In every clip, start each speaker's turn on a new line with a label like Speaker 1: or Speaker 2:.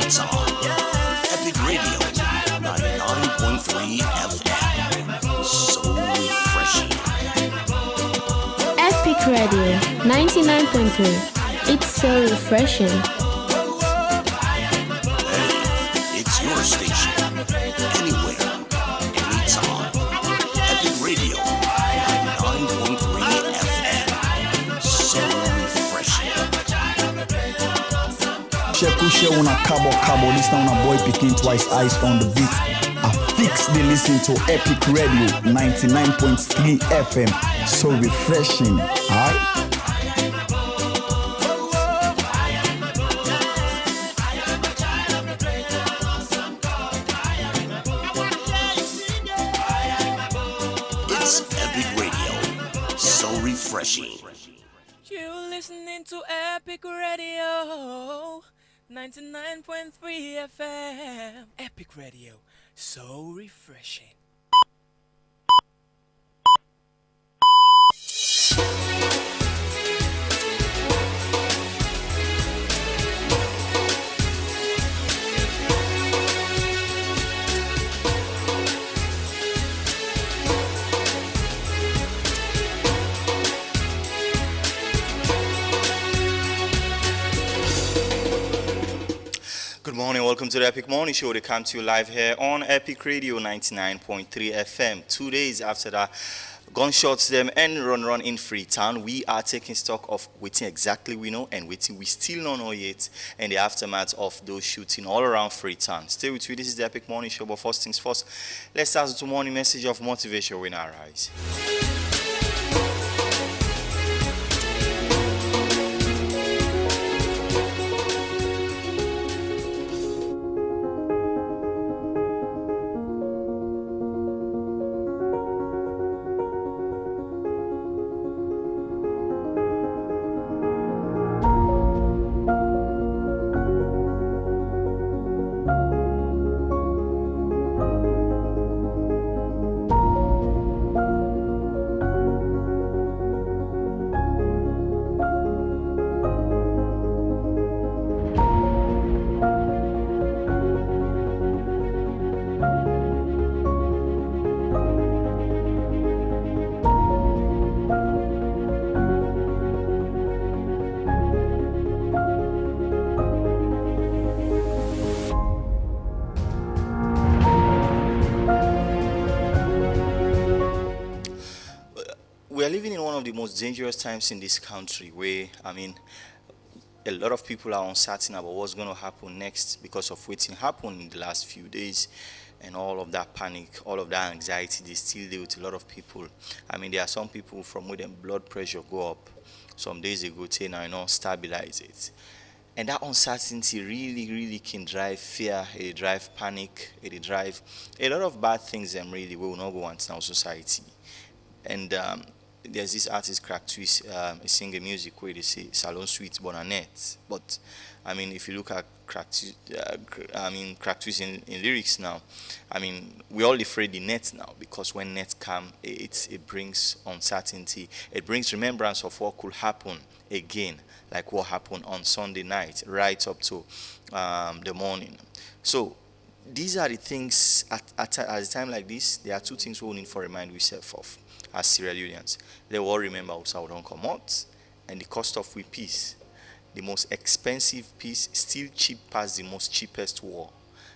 Speaker 1: It's on. Epic Radio, 99.3 FM. So refreshing.
Speaker 2: Epic Radio, 99.3. It's so refreshing.
Speaker 1: Hey, it's your station. Anywhere, anytime. Epic Radio, 99.3 FM. So refreshing.
Speaker 3: Kushe una cabo, listen on a boy picking twice eyes on the beat. I fix the listen to Epic Radio 99.3 FM. So refreshing, alright?
Speaker 1: It's Epic Radio, so refreshing.
Speaker 4: You listening to Epic Radio 99.3 FM. Epic Radio, so refreshing.
Speaker 5: Good morning, welcome to the Epic Morning Show. They come to you live here on Epic Radio 99.3 FM. 2 days after that gunshots them and run in Freetown, we are taking stock of what exactly we know and what we still don't know yet, and the aftermath of those shooting all around Freetown. Stay with me, this is the Epic Morning Show, but first things first, let's start with the morning message of motivation in our eyes. We are living in one of the most dangerous times in this country where, a lot of people are uncertain about what's going to happen next because of what's happened in the last few days, and all of that panic, all of that anxiety, they still deal with a lot of people. There are some people from where their blood pressure go up some days ago, stabilize it. And that uncertainty really can drive fear, it drive panic, it drive a lot of bad things and really we will not go on in our society. And there's this artist Crack Twist, he sing a music where they say Salon Suite Bonnet. But if you look at Crack Twist in lyrics now, we all afraid the net now, because when net come, it brings uncertainty, it brings remembrance of what could happen again, like what happened on Sunday night right up to the morning. So these are the things at a time like this. There are two things we need to remind ourselves of as Sierra Leoneans. They will remember also how don't come out, and the cost of we peace. The most expensive peace still cheap past the most cheapest war.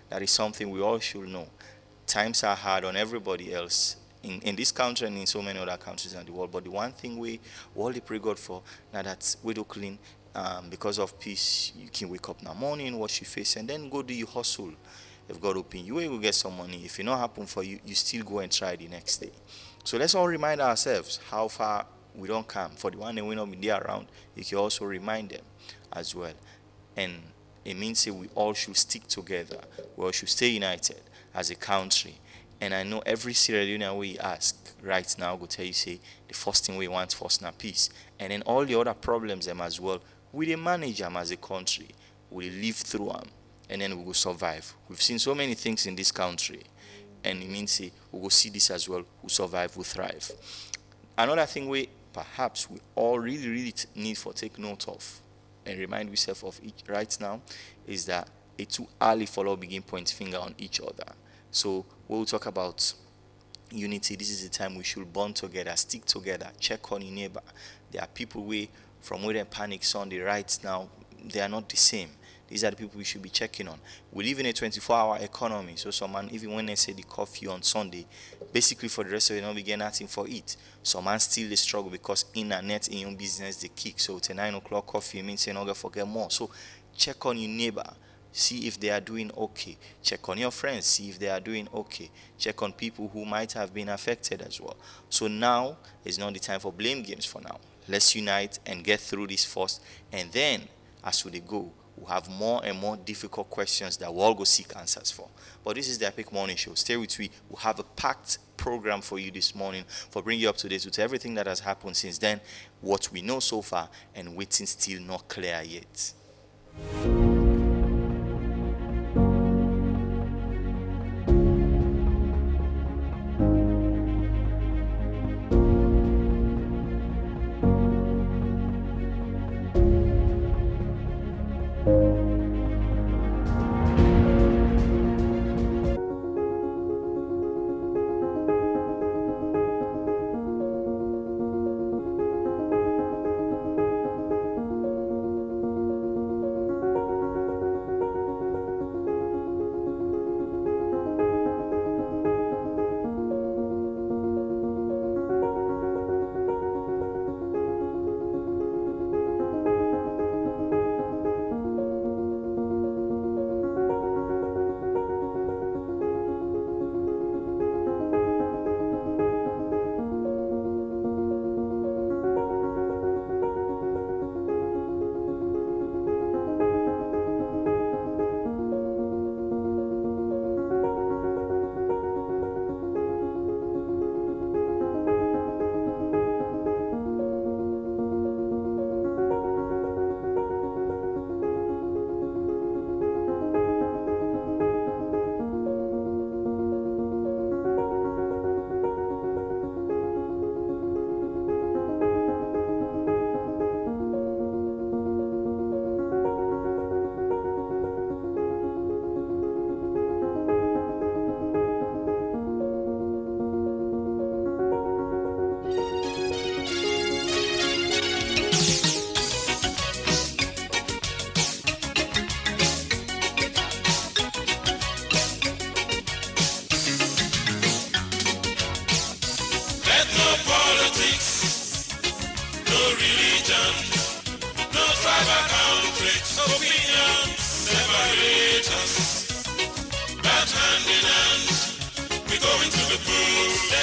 Speaker 5: That is something we all should know. Times are hard on everybody else in this country and in so many other countries in the world. But the one thing we all pray God for now, that we do clean, because of peace, you can wake up in the morning, wash your face, and then go do your hustle. If God open you, will get some money. If it not happen for you, you still go and try the next day. So let's all remind ourselves how far we don't come. For the one that we not be there around, you can also remind them as well. And it means that we all should stick together. We all should stay united as a country. And I know every Sierra Leonean we ask right now go tell you, say, the first thing we want first now peace. And then all the other problems them as well, we dey manage them as a country. We live through them. And then we will survive. We've seen so many things in this country. And it means we will see this as well. We survive, we thrive. Another thing we perhaps we all really need for take note of and remind ourselves of it right now is that it's too early for us to begin pointing finger on each other. So we'll talk about unity. This is the time we should bond together, stick together, check on your neighbor. There are people from where they panic on the right now, they are not the same. These are the people we should be checking on. We live in a 24-hour economy, so some man, even when they say the coffee on Sunday, basically for the rest of it, not begin nothing for it. Some man still they struggle because internet in your business they kick. So to 9 o'clock coffee means you're not gonna forget more. So check on your neighbor, see if they are doing okay. Check on your friends, see if they are doing okay. Check on people who might have been affected as well. So now is not the time for blame games for now. Let's unite and get through this first, and then as we go, we'll have more and more difficult questions that we'll all go seek answers for. But this is the Epic Morning Show. Stay with me. We'll have a packed program for you this morning for bringing you up to date with everything that has happened since then, what we know so far, and waiting still not clear yet.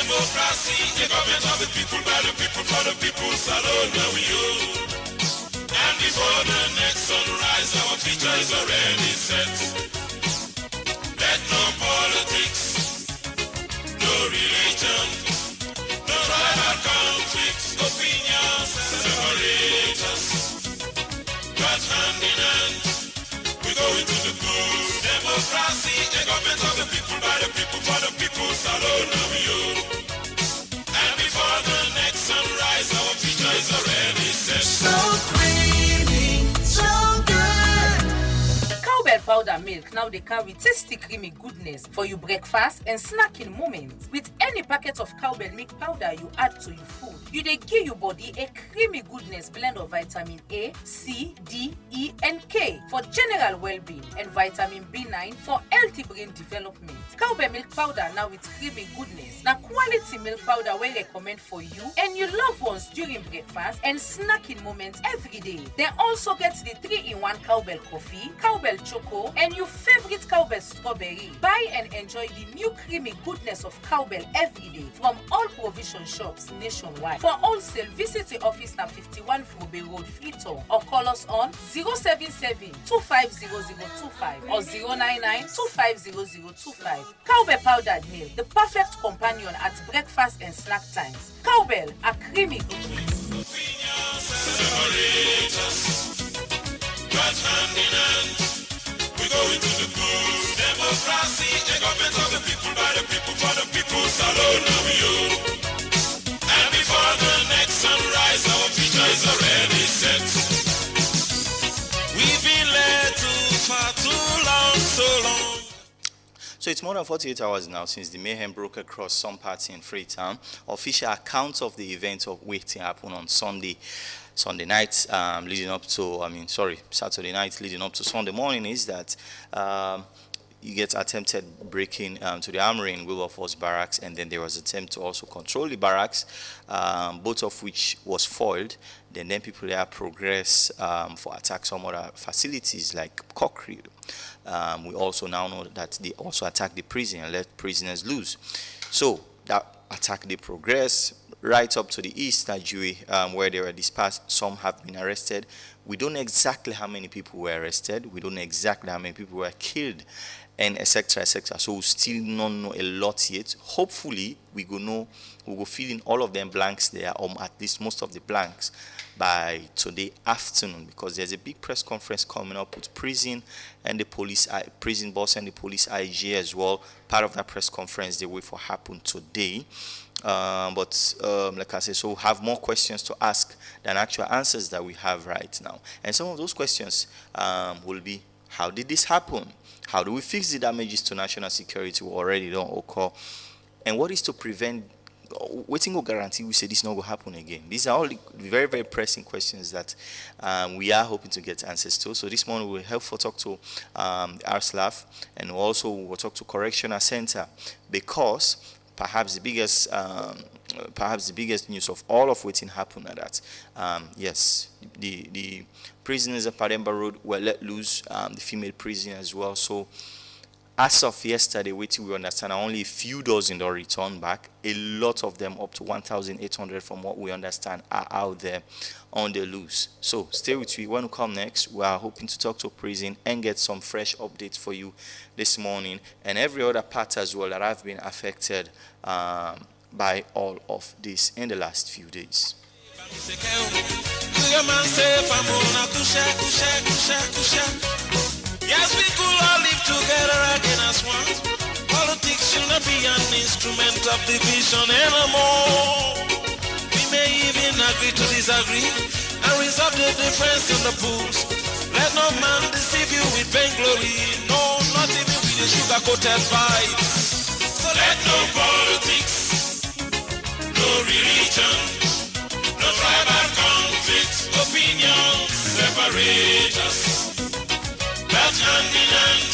Speaker 6: democracy, the government of the people, by the people, for the people, salute now we own. And before the next sunrise, our future is already set. Let no politics, no religion, no tribal conflicts, opinions separate us. But hand in hand, we go into the good democracy, the government of the people, by the people, for the people, salute now we own. And before the next sunrise, our future is already set.
Speaker 7: So creamy, so good.
Speaker 8: Cowbell powder milk now they carry tasty creamy goodness for your breakfast and snacking moments. With any packet of cowbell milk powder you add to your food, you dey give your body a creamy goodness blend of vitamin A, C, D, E, and K for general well-being and vitamin B9 for healthy brain development. Cowbell milk powder now with creamy goodness. Now quality milk powder we recommend for you and your loved ones during breakfast and snacking moments every day. They also get the 3-in-1 cowbell coffee, cowbell choco, and your favorite cowbell strawberry. Buy and enjoy the new creamy goodness of cowbell every day from all provision shops nationwide. For wholesale, visit the office na 51 Frobe Road, FREETOWN, or call us on 077-250025 or 099-250025. Cowbell powdered milk, the perfect companion at breakfast and snack times. Cowbell, a creamy goodness.
Speaker 6: But hand in hand, we go into the good democracy, the government of the people, by the people, for the people, salute now we own. And before the next sunrise, our future is already set. We've been led too far too long
Speaker 5: So it's more than 48 hours now since the mayhem broke across some parts in Freetown. Official accounts of the event of waiting happened on Sunday night, leading up to, Saturday night leading up to Sunday morning, is that you get attempted breaking to the armory in Wilberforce Barracks, and then there was attempt to also control the barracks, both of which was foiled. Then people there progress for attack some other facilities like Cochrane. We also now know that they also attacked the prison and let prisoners loose. So that attack, they progress right up to the east Nigeria, where they were dispersed. Some have been arrested. We don't know exactly how many people were arrested. We don't know exactly how many people were killed, and etc. etc. So we still don't know a lot yet. Hopefully we will fill in all of them blanks there, or at least most of the blanks, by today afternoon, because there's a big press conference coming up with prison and the prison boss and the police IG as well. Part of that press conference they wait for happen today. Like I said, so we have more questions to ask than actual answers that we have right now. And some of those questions will be, how did this happen? How do we fix the damages to national security we already don't occur? And what is to prevent, waiting will guarantee we say this not going to happen again? These are all the very, very pressing questions that we are hoping to get answers to. So this morning we'll help for talk to RSLAF, and also we'll talk to Correctional Center, because perhaps the biggest news of all of waiting happened at that. Yes, the prisoners at Pademba Road were let loose, the female prisoner as well. So as of yesterday, waiting, we understand only a few dozen are returned back. A lot of them, up to 1,800 from what we understand, are out there on the loose. So stay with me. When we come next, we are hoping to talk to prison and get some fresh updates for you this morning, and every other part as well that have been affected by all of this in the last few days.
Speaker 6: Yes, we could all live together again as one. Politics should not be an instrument of division anymore. We may even agree to disagree and resolve the difference in the pools. Let no man deceive you with vainglory. No, not even with the sugar-coated vibes. So let no politics, no religion, no tribal conflict, opinions separate us. But hand in hand,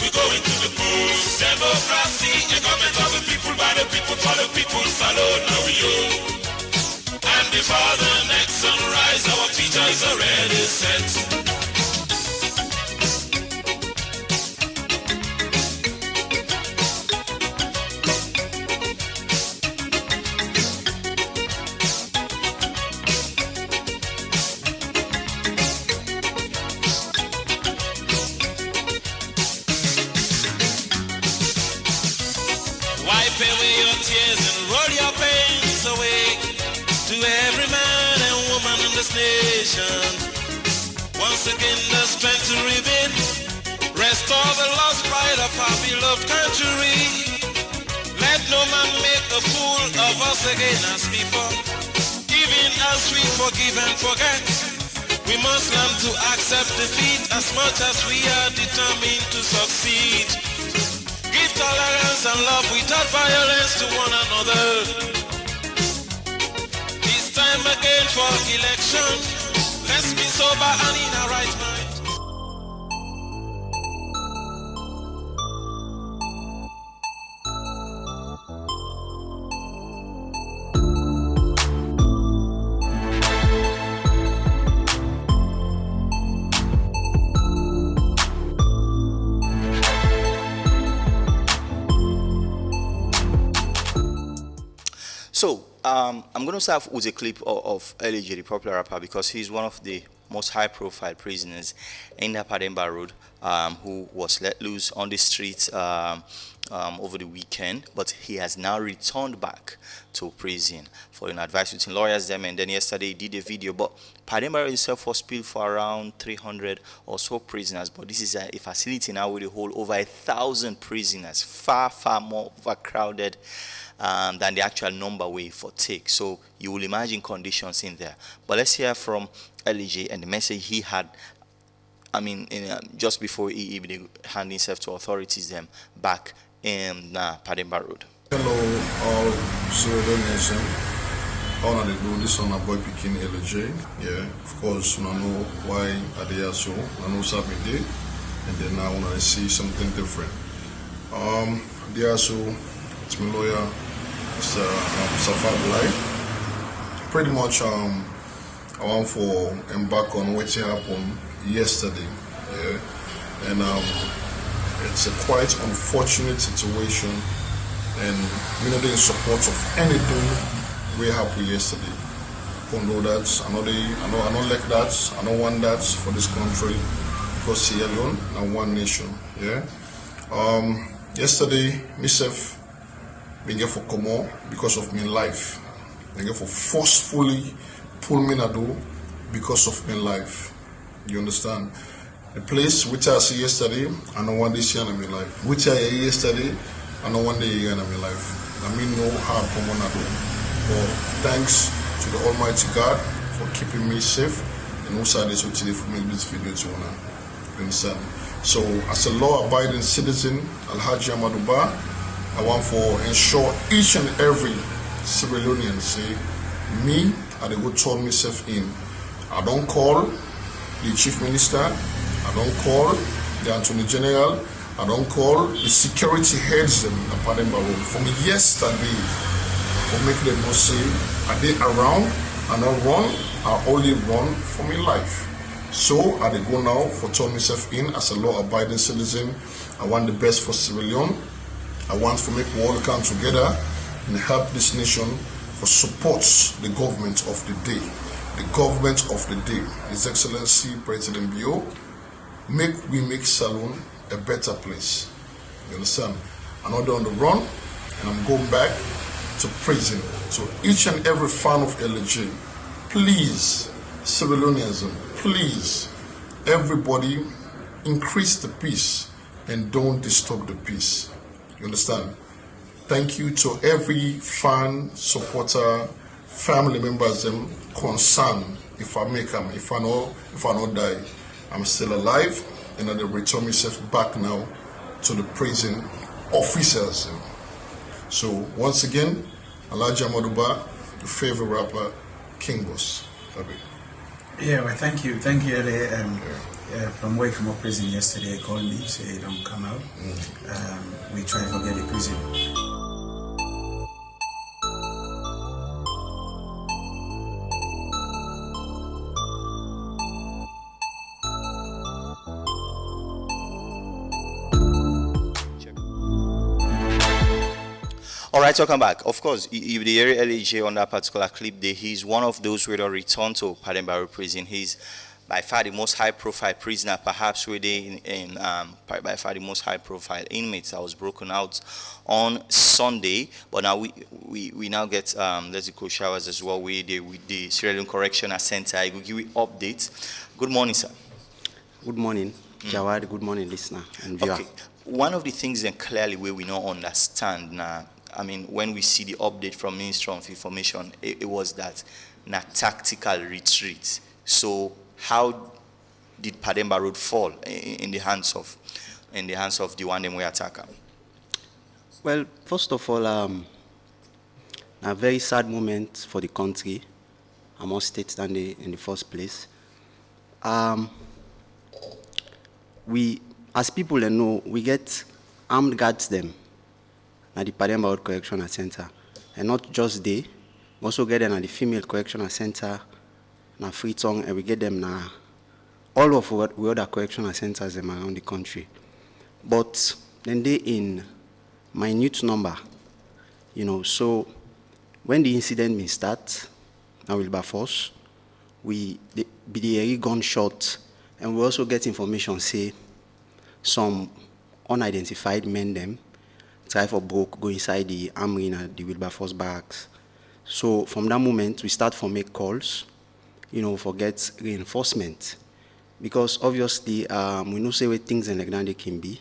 Speaker 6: we go into the polls. Democracy, a government of the people, by the people, for the people, salute now we owe. And before the next sunrise, our future is already set. Nation. Once again the strength to rebuild, restore the lost pride of our beloved country. Let no man make a fool of us again as before. Even as we forgive and forget, we must learn to accept defeat as much as we are determined to succeed. Give tolerance and love without violence to one another. Time again for election. Let's be sober and in our right mind.
Speaker 5: So I'm going to start with a clip of LJ, the popular rapper, because he's one of the most high-profile prisoners in the Pademba Road, who was let loose on the streets over the weekend, but he has now returned back to prison for an advice between lawyers them, and then yesterday he did a video. But Pademba itself was built for around 300 or so prisoners, but this is a facility now with a hold over 1,000 prisoners, far more overcrowded than the actual number we foretake. So you will imagine conditions in there. But let's hear from LJ and the message he had I mean, just before he be hand himself to authorities them back in Pademba Road.
Speaker 9: Hello, all Sierra Nation. All of they do this on a boy picking LJ. Yeah, of course, I know why I did so. I know something did, and then now when I see something different. They also, it's my lawyer, it's Safad Life. Pretty much, I want for embark on what happened yesterday. Yeah, and it's a quite unfortunate situation, and we're not in support of anything we happened yesterday. I know that, I don't like that, I don't want that for this country, because Sierra Leone and one nation. Yeah. Yesterday, myself being here for Como because of my life. Being here for forcefully pull me na do because of my life. You understand? The place which I see yesterday, I don't want this year in my life. Which I hear yesterday, I don't want the year in my life. I mean, no hard Como na do. But thanks to the Almighty God for keeping me safe, and also this today for making this video to honor. You understand? So, as a law-abiding citizen, Alhaji Amaduba, I want to ensure each and every Sierra Leonean say, me, I go turn myself in. I don't call the Chief Minister, I don't call the Attorney General, I don't call the security heads in Pademba Road. From yesterday, for make them not say, are they around? I don't run, I only run for my life. So I go now for turn myself in as a law-abiding citizen. I want the best for Sierra Leone. I want to make we all come together and help this nation for support the government of the day. The government of the day, His Excellency President Bio, we make Salone a better place. You understand? I'm not on the run, and I'm going back to prison. So each and every fan of LG, please, Sierra Leoneans, please, everybody, increase the peace and don't disturb the peace. You understand? Thank you to every fan, supporter, family members, concerned. If I make them, if I not die, I'm still alive, and I return myself back now to the prison officers. So once again, Alhaji Amaduba, the favorite rapper, King Boss.
Speaker 10: Yeah, well, thank you, LA. From way from prison yesterday, they called me, say don't come out. We try to forget the prison.
Speaker 5: Alright, welcome back. Of course, if the area LAJ on that particular clip there, he's one of those who don't return to Pademba Road prison. He's by far the most high-profile prisoner, perhaps within by far the most high-profile inmates that was broken out on Sunday. But now we now get let's go showers as well with the Sierra Leone Correctional Center. I will give you updates. Good morning, sir.
Speaker 11: Good morning, Jawad. Good morning, listener and viewer.
Speaker 5: Okay. One of the things then clearly where we don't understand now, I mean, when we see the update from Ministry of Information, it was that tactical retreat. So how did Pademba Road fall in the hands of the one them we attacker?
Speaker 11: Well, first of all, a very sad moment for the country. I must state that in the first place. We, as people know, we get armed guards them at the Pademba Road Correctional Center, and not just they, we also get them at the Female Correctional Center, na FREETOWN, and we get them na all of the other correctional centers around the country. But then they in minute number, you know. So when the incident may start, now Wilberforce, the gunshot, and we also get information say some unidentified men them try for broke, go inside the armory at the Wilberforce barracks. So from that moment, we start to make calls, you know, for get reinforcement. Because obviously, we know say where things in Legnande can be.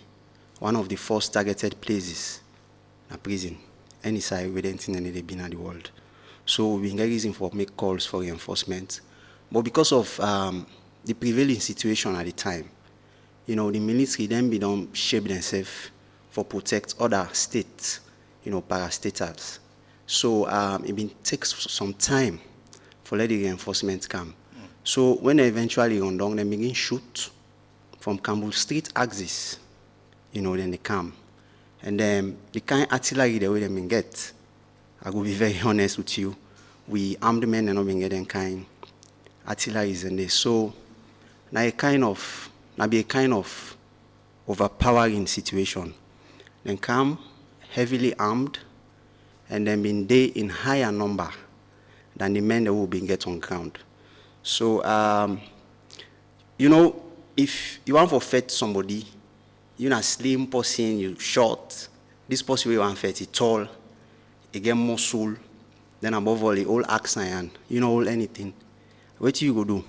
Speaker 11: One of the first targeted places, a prison, any side where anything they've been in the world. So we get reason for make calls for reinforcement. But because of the prevailing situation at the time, the military then be done shape themselves for protect other states, parastatals. So it been takes some time for let the reinforcement come. So when they eventually run down, they begin shoot from Campbell Street axis, then they come. And then the kind of artillery the way they been get, I will be very honest with you, we armed men and not been getting kind artillery in there. So now be a kind of overpowering situation. Then come heavily armed and then been there in higher number than the men that will be get on ground. So if you want to fight somebody, you're a slim person, you short, this person you want to fight, he tall, he get muscle, then above all, he all accent, all anything. What you go do?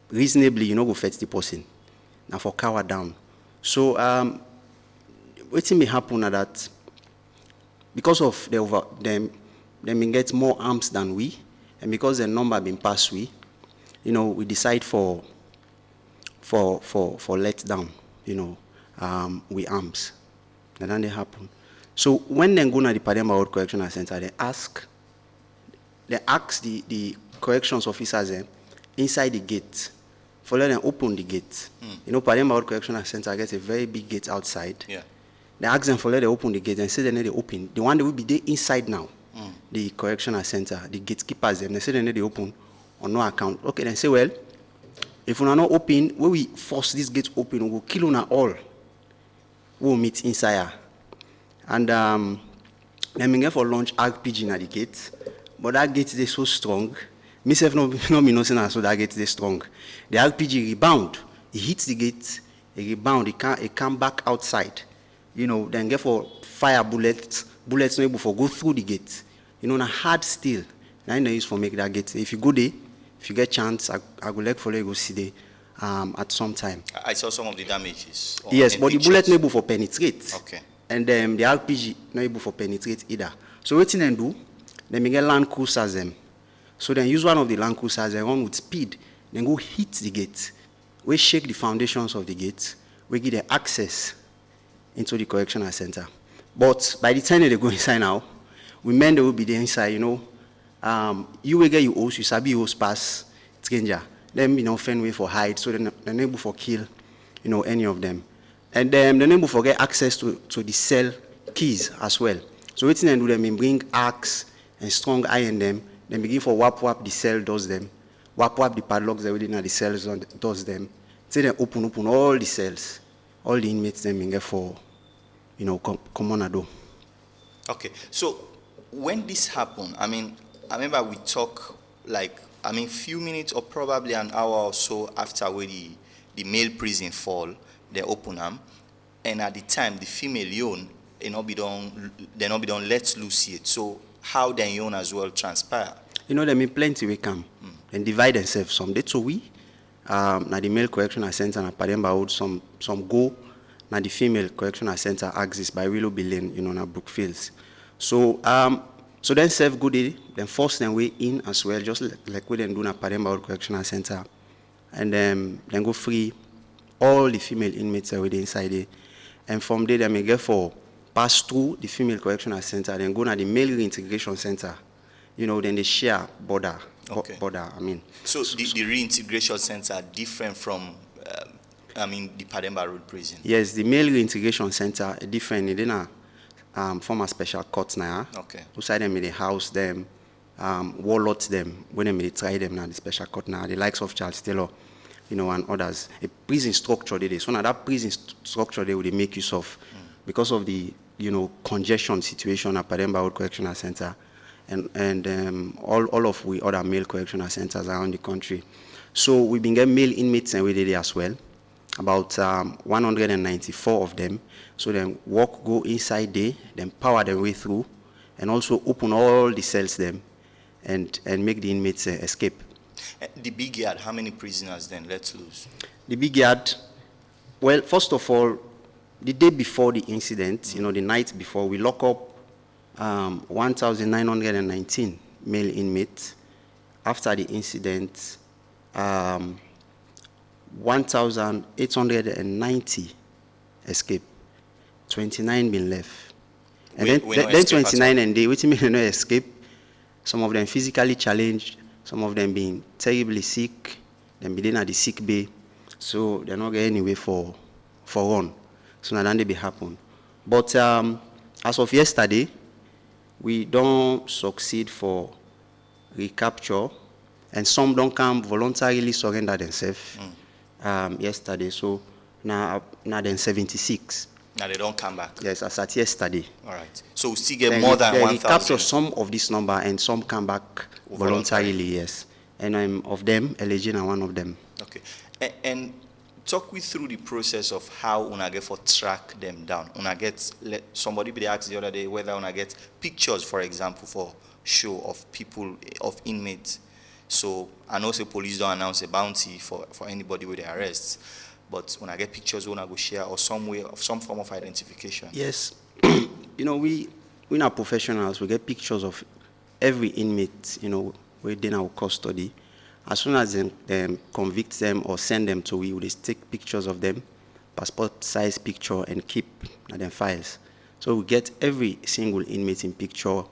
Speaker 11: Reasonably, go fight the person. Now for cower down. So what may happen is that because of them get more arms than we, and because the number been passed we decide for let down, we arms. And then they happen. So when they go to the Pademba Correctional Center, they ask the corrections officers inside the gate, for let them open the gate. Pademba Correctional Center gets a very big gate outside.
Speaker 5: Yeah.
Speaker 11: They ask them for let them open the gate and say they need to open. The one that will be there inside now, the correctional center, the gatekeepers, they say they need to open on no account. Okay, then say, well, if we are not open, when we force this gate open, we will kill you all. We will meet inside. And then we get for launch RPG at the gate, but that gate is so strong. Myself no me no say so that gate is strong. The RPG rebound, it hits the gate, it rebound, it come back outside. Then get for fire bullets not able to go through the gate. Na hard steel. Now they use for make that gate. If you go there, if you get chance, I would like for you to go see there at some time.
Speaker 5: I saw some of the damages.
Speaker 11: Yes, but the bullet not able to penetrate.
Speaker 5: Okay.
Speaker 11: And the RPG not able to penetrate either. So what they do, they get land cruisers them. So then use one of the land cruisers and run with speed. Then go hit the gate. We shake the foundations of the gate. We give the access into the correctional center. But by the time they go inside now, we men they will be there inside, you will get your host, you sabi your host pass, stranger. Them, find way for hide, so they're able for kill, any of them. And then they're able for get access to the cell keys as well. So what they do, they bring axe and strong iron them, then begin for wap the cell does them, wap the padlocks that within the cells does them. So they open all the cells, all the inmates them get for, come on a do.
Speaker 5: Okay, so when this happened, I remember we talk few minutes or probably an hour or so after where the male prison fall, they open them, and at the time the female yon, they not be done let loose yet. So how then yon as well transpire?
Speaker 11: There mean plenty we come and divide themselves. Some day to we, now the male correctional center and Pademba Road, some go. Now the female correctional center axis by Willoughby Lane, na Brookfields. So so then self good day, then force them way in as well, just like we then do na Pademba Correctional Center, and then go free all the female inmates are within inside there, and from there they may get for pass through the female correctional center, then go to the male reintegration center, then they share border.
Speaker 5: Okay.
Speaker 11: Border.
Speaker 5: So the reintegration center are different from the Pademba Road prison.
Speaker 11: Yes, the male reintegration center are different. They na former special courts now.
Speaker 5: Okay.
Speaker 11: Outside them, they house them, warlord them. When they try them now, the special court now, the likes of Charles Taylor, and others. A prison structure they. So now that prison structure they will make use of because of the congestion situation at Pademba Road Correctional Center, and all of we other male correctional centers around the country. So we've been getting male inmates and we did it as well. About 194 of them. So then go inside there, then power their way through, and also open all the cells them, and make the inmates escape.
Speaker 5: The big yard, how many prisoners then let loose?
Speaker 11: The big yard, well, first of all, the day before the incident, the night before, we lock up 1,919 male inmates. After the incident, 1,890 escape, 29 been left. And
Speaker 5: We no
Speaker 11: then
Speaker 5: escape at
Speaker 11: 29
Speaker 5: all.
Speaker 11: and they, which mean no escape. Some of them physically challenged, some of them being terribly sick, them being at the sick bay, so they're not getting anywhere for run. So now then they be happen. But as of yesterday, we don't succeed for recapture, and some don't come voluntarily surrender themselves yesterday. So now then 76.
Speaker 5: Now they don't come back.
Speaker 11: Yes, as at yesterday.
Speaker 5: All right. So we still get
Speaker 11: Then
Speaker 5: more than
Speaker 11: they
Speaker 5: 1,000.
Speaker 11: capture some of this number and some come back voluntarily, yes. And I'm of them, Elegina, one of them.
Speaker 5: Okay. And talk me through the process of how una get for track them down. Una get, somebody be asked the other day whether una get pictures, for example, for show of people, of inmates. So I know say police don't announce a bounty for anybody with the arrests, but when I get pictures, when I go share or some way of some form of identification.
Speaker 11: Yes. You know, we are professionals. We get pictures of every inmate, you know, within our custody. As soon as them convict them or send them to we just take pictures of them, passport size picture, and keep them files. So we get every single inmate in picture,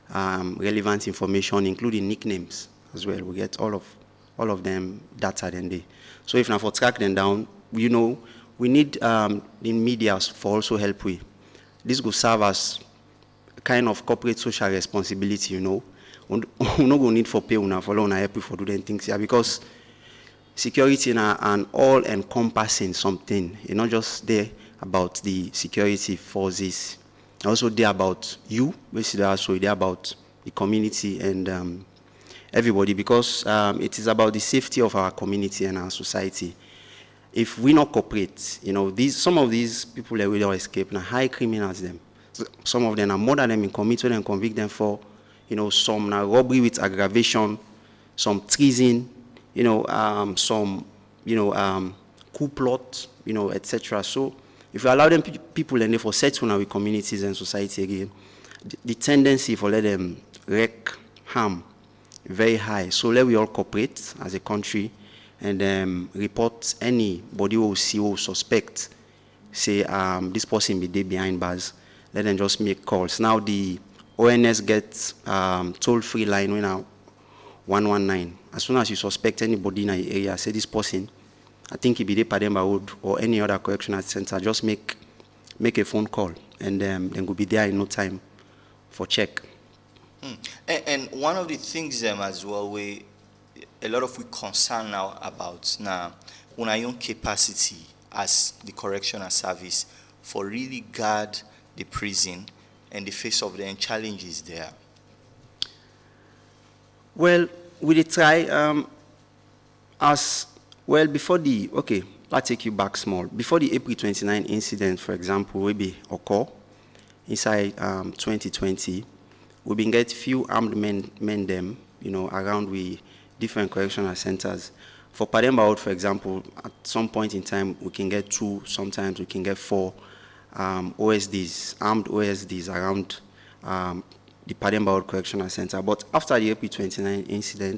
Speaker 11: relevant information, including nicknames as well. We get all of them data then day. So if now for track them down, you know, we need the media for also help we. This will serve as a kind of corporate social responsibility, you know. We not going need for pay una follow una help for doing things here, because security is an all-encompassing something. It's not just there about the security forces. Also there about you, basically also there about the community and everybody, because it is about the safety of our community and our society. If we not cooperate, you know, some of these people that will escape now high criminals them. So some of them are more than them in committed and convict them for, you know, some now robbery with aggravation, some treason, you know, some, you know, coup plot, you know, etc. So if we allow them people and therefore settle now with communities and society again, the tendency for let them wreak harm very high. So let we all cooperate as a country and report anybody who see or suspect, say this person be there behind bars. Let them just make calls. Now the ONS gets toll-free line when now 119. As soon as you suspect anybody in the area, say this person, I think he be there Pademba Road or any other correctional center, just make a phone call and then go be there in no time for check.
Speaker 5: And one of the things as well, we a lot of we concern now about now on our own capacity as the correctional service for really guard the prison and the face of the challenges there.
Speaker 11: Well, we did try as well before the, okay, let's take you back small. Before the April 29 incident, for example, will be occur inside 2020, we've been get few armed men them, you know, around we different correctional centers. For Pademba Road, for example, at some point in time, we can get 2, sometimes we can get 4 OSDs, armed OSDs around the Pademba Road Correctional Center. But after the April 29 incident,